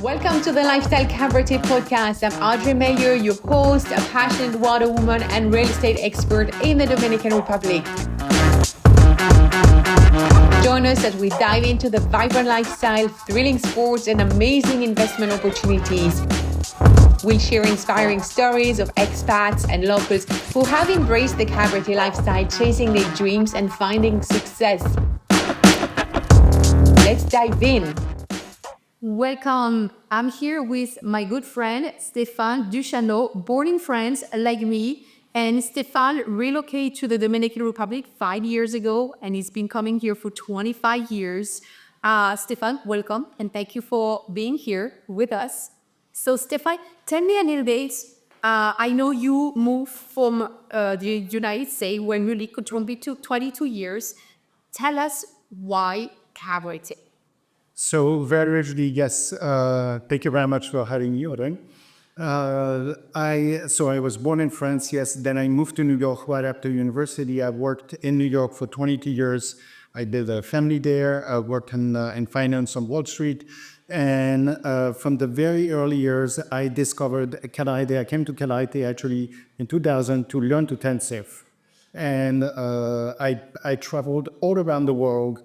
Welcome to the Lifestyle Cabarete podcast. I'm Audrey Meyer, your host, a passionate water woman and real estate expert in the Dominican Republic. Join us as we dive into the vibrant lifestyle, thrilling sports, and amazing investment opportunities. We'll share inspiring stories of expats and locals who have embraced the Cabarete lifestyle, chasing their dreams and finding success. Let's dive in. Welcome. I'm here with my good friend, Stephane Duchano, born in France like me. And Stephane relocated to the Dominican Republic 5 years ago, and he's been coming here for 25 years. Stephane, welcome, and thank you for being here with us. So Stephane, tell me a little bit. I know you moved from the United States when you lived 22 years. Tell us why Cabarete. So very briefly, yes. Thank you very much for having me, Audrey. I was born in France, yes. Then I moved to New York right after university. I worked in New York for 22 years. I did a family there. I worked in finance on Wall Street. And from the very early years, I discovered Cabarete. I came to Cabarete actually in 2000 to learn to tent safe. And I traveled all around the world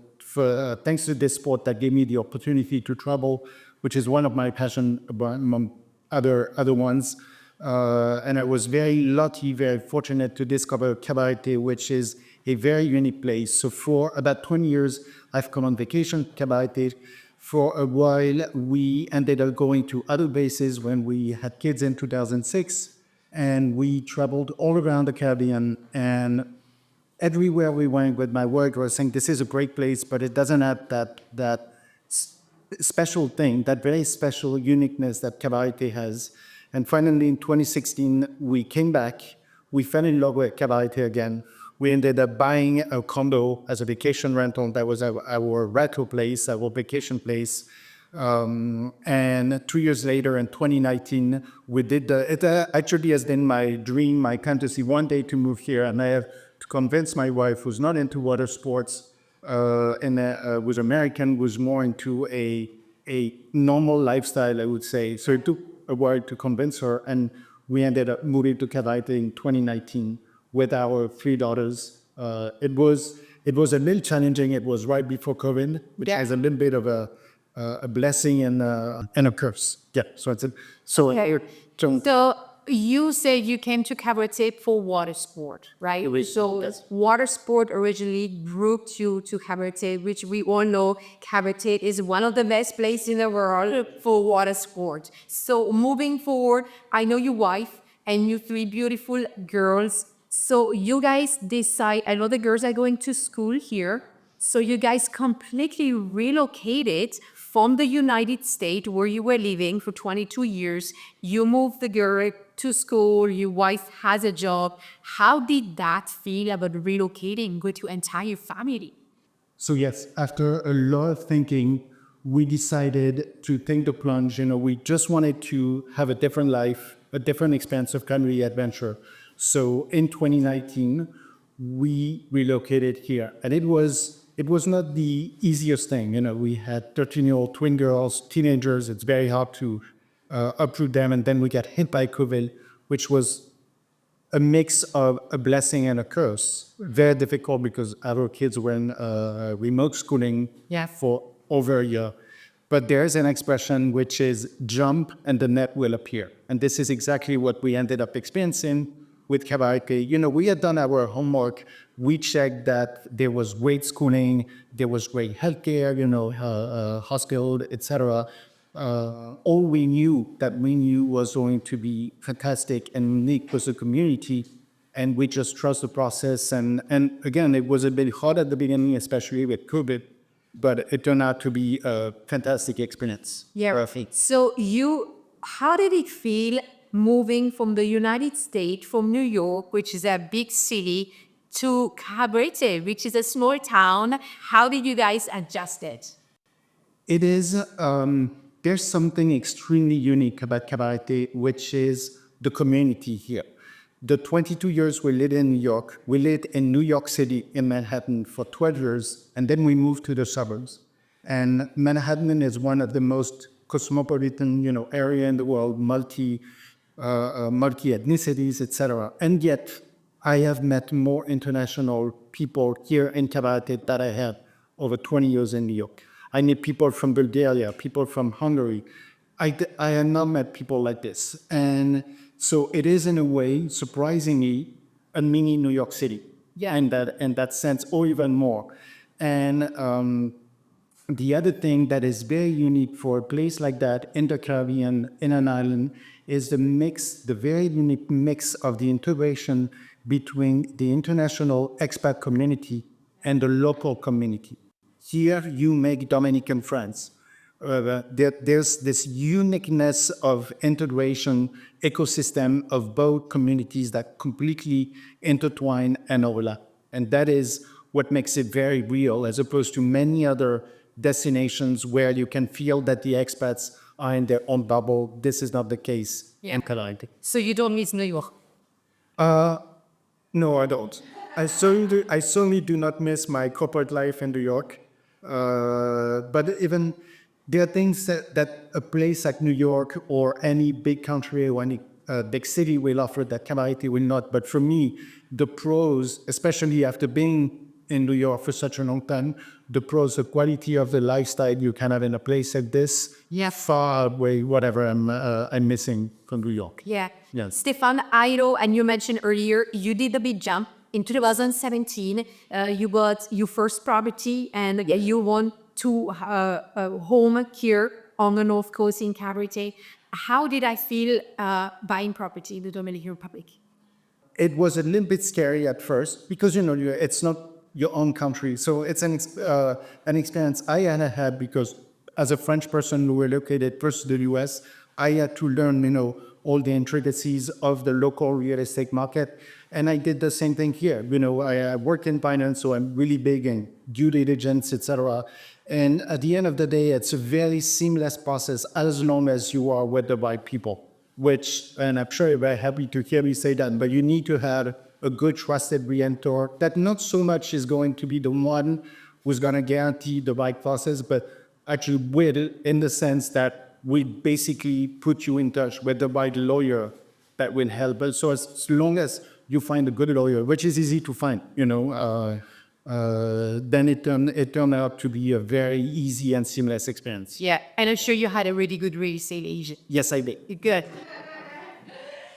thanks to this sport that gave me the opportunity to travel, which is one of my passions among other ones. And I was very lucky, very fortunate to discover Cabarete, which is a very unique place. So for about 20 years, I've come on vacation to Cabarete. For a while, we ended up going to other bases when we had kids in 2006. And we traveled all around the Caribbean, and everywhere we went with my work, I was saying, this is a great place, but it doesn't have that special thing, that very special uniqueness that Cabarete has. And finally, in 2016, we came back. We fell in love with Cabarete again. We ended up buying a condo as a vacation rental. That was our rental place, our vacation place. And 2 years later, in 2019, we did it. Actually has been my dream, my fantasy, one day to move here. And I have to convince my wife, who's not into water sports, and was American, was more into a normal lifestyle, I would say. So it took a while to convince her, and we ended up moving to Cabarete in 2019 with our 3 daughters. It was a little challenging. It was right before COVID, which is a little bit of a blessing and a curse. Yeah. So You said you came to Cabarete for water sport, right? Water sport originally brought you to Cabarete, which we all know Cabarete is one of the best places in the world for water sport. So moving forward, I know your wife and you 3 beautiful girls. So you guys decide, I know the girls are going to school here. So you guys completely relocated from the United States where you were living for 22 years. You moved the girl to school, your wife has a job. How did that feel about relocating with your entire family? So yes, after a lot of thinking, we decided to take the plunge. We just wanted to have a different life, a different experience of culinary adventure. So in 2019, we relocated here, and it was not the easiest thing. We had 13-year-old twin girls, teenagers. It's very hard to uproot them, and then we got hit by COVID, which was a mix of a blessing and a curse. Very difficult because our kids were in remote schooling for over a year. But there's an expression which is jump and the net will appear. And this is exactly what we ended up experiencing with Cabarete. We had done our homework. We checked that there was great schooling, there was great healthcare, hospital, etc. All we knew was going to be fantastic and unique was the community, and we just trust the process. And again, it was a bit hard at the beginning, especially with COVID, but it turned out to be a fantastic experience. Yeah. Perfect. So how did it feel moving from the United States, from New York, which is a big city, to Cabarete, which is a small town? How did you guys adjust it? It is, there's something extremely unique about Cabarete, which is the community here. The 22 years we lived in New York, we lived in New York City, in Manhattan, for 12 years, and then we moved to the suburbs. And Manhattan is one of the most cosmopolitan, area in the world, multi ethnicities, etc. And yet, I have met more international people here in Cabarete that I had over 20 years in New York. I meet people from Bulgaria, people from Hungary. I have not met people like this. And so it is, in a way, surprisingly, a mini New York City. Yeah. In that sense, or even more. And the other thing that is very unique for a place like that in the Caribbean, in an island, is the very unique mix of the integration between the international expat community and the local community. Here you make Dominican friends. There's this uniqueness of integration ecosystem of both communities that completely intertwine and overlap. And that is what makes it very real, as opposed to many other destinations where you can feel that the expats are in their own bubble. This is not the case in Cabarete. So you don't miss New York? No, I don't. I certainly do not miss my corporate life in New York. But even there are things that a place like New York or any big country or any big city will offer that Cabarete will not. But for me, the pros, especially after being in New York for such a long time, the pros, the quality of the lifestyle you can have in a place like this, far outweigh whatever I'm missing from New York. Yeah. Yes. Stephane, I know, and you mentioned earlier, you did a big jump. In 2017, you bought your first property and you want to home here on the North Coast in Cabarete. How did I feel buying property in the Dominican Republic? It was a little bit scary at first because, it's not your own country. So it's an experience I had because as a French person who relocated first to the US, I had to learn, all the intricacies of the local real estate market. And I did the same thing here. I work in finance, so I'm really big in due diligence, etc. And at the end of the day, it's a very seamless process as long as you are with the right people, and I'm sure you're very happy to hear me say that, but you need to have a good trusted realtor that not so much is going to be the one who's going to guarantee the right process, but actually will, in the sense that we basically put you in touch with the right lawyer that will help. But so as long as you find a good lawyer, which is easy to find, then it turned out to be a very easy and seamless experience. Yeah, and I'm sure you had a really good real estate agent. Yes, I did. Good.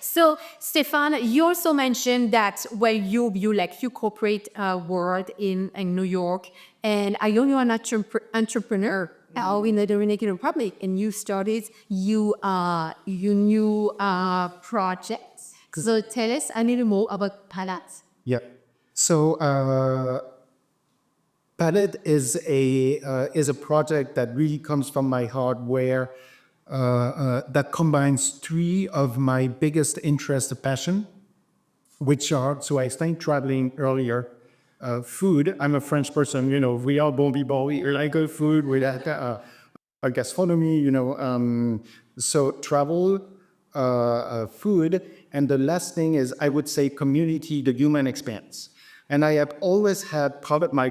So, Stephane, you also mentioned that you corporate world in New York, and I know you're an entrepreneur in the Dominican Republic, and you started your new projects. So tell us a little more about Palate. Yeah. So Palate is a project that really comes from my heart, where that combines three of my biggest interests of passion, which are, so I explained traveling earlier, food. I'm a French person, we are bon vivant, we like good food, we like gastronomy, so travel, food, and the last thing is, I would say, community, the human experience. And I have always had my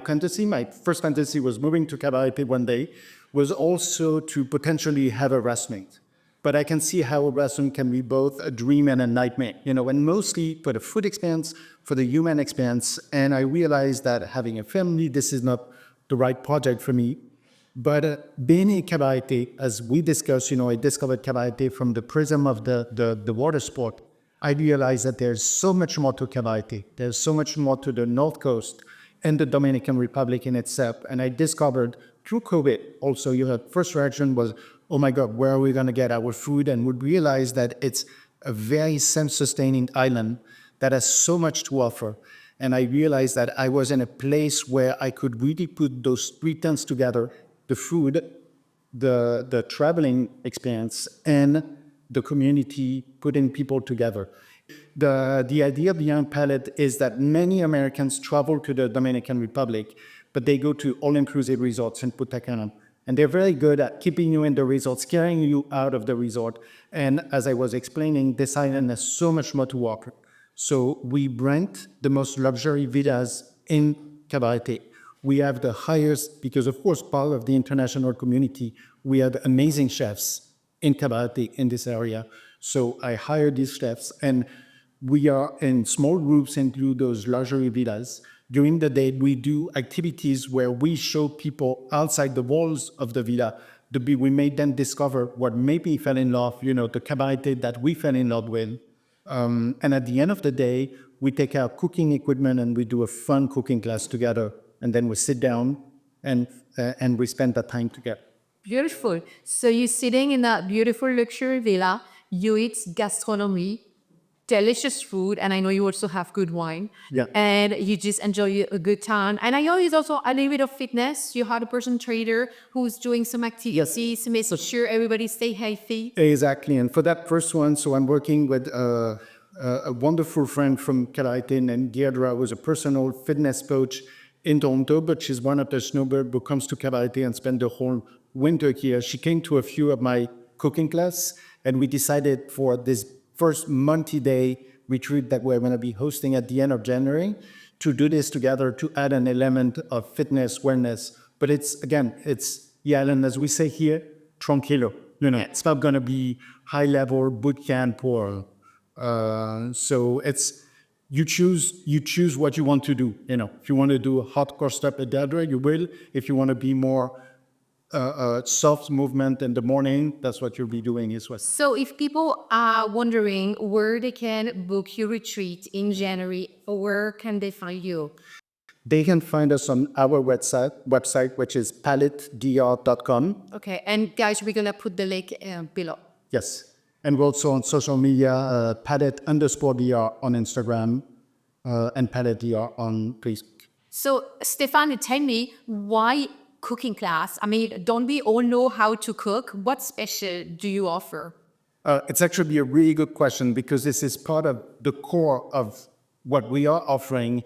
first fantasy was moving to Cabarete one day, was also to potentially have a restaurant. But I can see how a restaurant can be both a dream and a nightmare, and mostly for the food experience, for the human experience. And I realized that having a family, this is not the right project for me. But being in Cabarete, as we discussed, I discovered Cabarete from the prism of the water sport. I realized that there's so much more to Cabarete. There's so much more to the North Coast and the Dominican Republic in itself. And I discovered through COVID, also, your first reaction was, oh my God, where are we going to get our food? And would realize that it's a very self-sustaining island that has so much to offer. And I realized that I was in a place where I could really put those three things together: the food, the traveling experience, and the community, putting people together. The idea behind Palate is that many Americans travel to the Dominican Republic, but they go to all-inclusive resorts in Punta Cana. And they're very good at keeping you in the resort, scaring you out of the resort. And as I was explaining, this island has so much more to offer. So we rent the most luxury villas in Cabarete. We have the highest, because of course, part of the international community, we have amazing chefs in Cabarete in this area. So I hire these chefs, and we are in small groups into those luxury villas. During the day, we do activities where we show people outside the walls of the villa. We made them discover what maybe fell in love, the Cabarete that we fell in love with. And at the end of the day, we take our cooking equipment and we do a fun cooking class together. And then we sit down and we spend that time together. Beautiful. So you're sitting in a beautiful luxury villa, you eat gastronomy, delicious food, and I know you also have good wine. Yeah. And you just enjoy a good time. And I know it's also a little bit of fitness. You had a person trader who's doing some activities to make sure everybody stay healthy. Exactly. And for that first one, so I'm working with a wonderful friend from Cabarete named Deirdre, who's a personal fitness coach in Toronto, but she's one of the snowbirds who comes to Cabarete and spend the whole winter here. She came to a few of my cooking class, and we decided for this first multi-day retreat that we're going to be hosting at the end of January to do this together, to add an element of fitness, wellness. But it's and as we say here, tranquilo. It's not going to be high-level boot camp or so it's you choose what you want to do. If you want to do a hardcore stuff at Audrey, you will. If you want to be more soft movement in the morning, that's what you'll be doing as well. So if people are wondering where they can book your retreat in January, where can they find you? They can find us on our website, which is palatedr.com. Okay, and guys, we're gonna put the link below. Yes, and we're also on social media, palate_dr on Instagram, and Palate DR on Facebook. So Stephane, tell me why cooking class? I mean, don't we all know how to cook? What special do you offer? It's actually a really good question, because this is part of the core of what we are offering.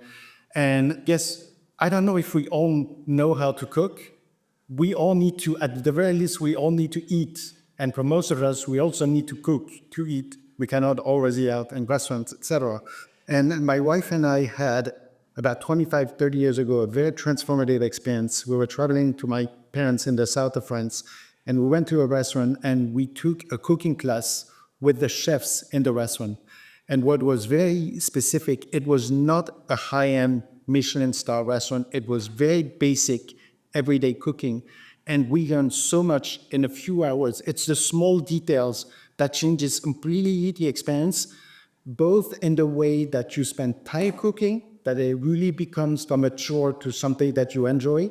And yes, I don't know if we all know how to cook. We all need to, at the very least, we all need to eat. And for most of us, we also need to cook to eat. We cannot always eat out in restaurants, etc. And my wife and I had, about 25, 30 years ago, a very transformative experience. We were traveling to my parents in the south of France, and we went to a restaurant and we took a cooking class with the chefs in the restaurant. And what was very specific, it was not a high-end Michelin star restaurant. It was very basic, everyday cooking. And we learned so much in a few hours. It's the small details that changes completely the experience, both in the way that you spend time cooking, that it really becomes from a chore to something that you enjoy,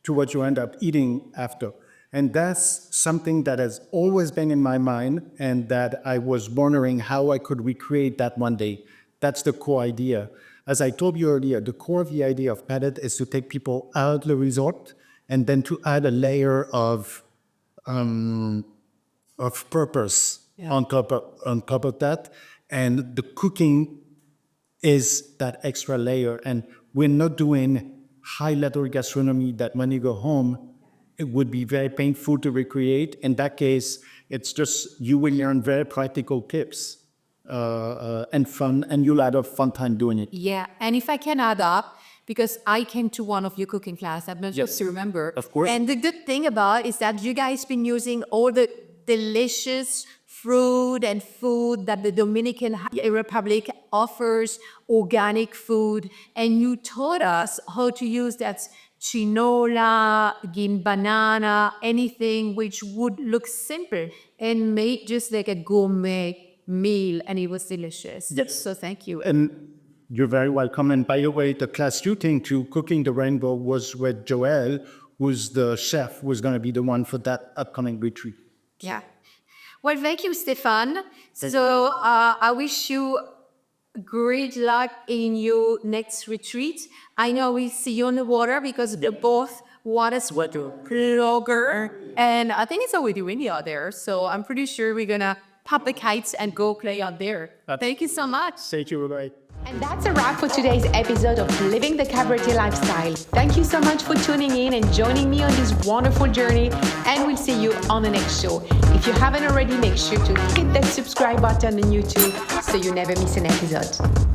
to what you end up eating after. And that's something that has always been in my mind, and that I was wondering how I could recreate that one day. That's the core idea. As I told you earlier, the core of the idea of Palate is to take people out of the resort and then to add a layer of purpose on top of that. And the cooking is that extra layer. And we're not doing high-level gastronomy that when you go home, it would be very painful to recreate. In that case, it's just, you will learn very practical tips and fun, and you'll have a fun time doing it. Yeah, and if I can add up, because I came to one of your cooking class, I'm not sure if you remember. Of course. And the good thing about it is that you guys been using all the delicious fruit and food that the Dominican Republic offers, organic food, and you taught us how to use that chinola, banana, anything which would look simple and make just like a gourmet meal, and it was delicious. Yes. So thank you. And you're very welcome. And by the way, the class you came to, Cooking the Rainbow, was with Joel, who's the chef, who's going to be the one for that upcoming retreat. Yeah. Well, thank you, Stephane. So I wish you great luck in your next retreat. I know we see you on the water because we're both water blogger, and I think it's already windy out there. So I'm pretty sure we're gonna pop the kites and go play out there. Thank you so much. Thank you, bye. And that's a wrap for today's episode of Living the Cabarete Lifestyle. Thank you so much for tuning in and joining me on this wonderful journey, and we'll see you on the next show. If you haven't already, make sure to hit that subscribe button on YouTube so you never miss an episode.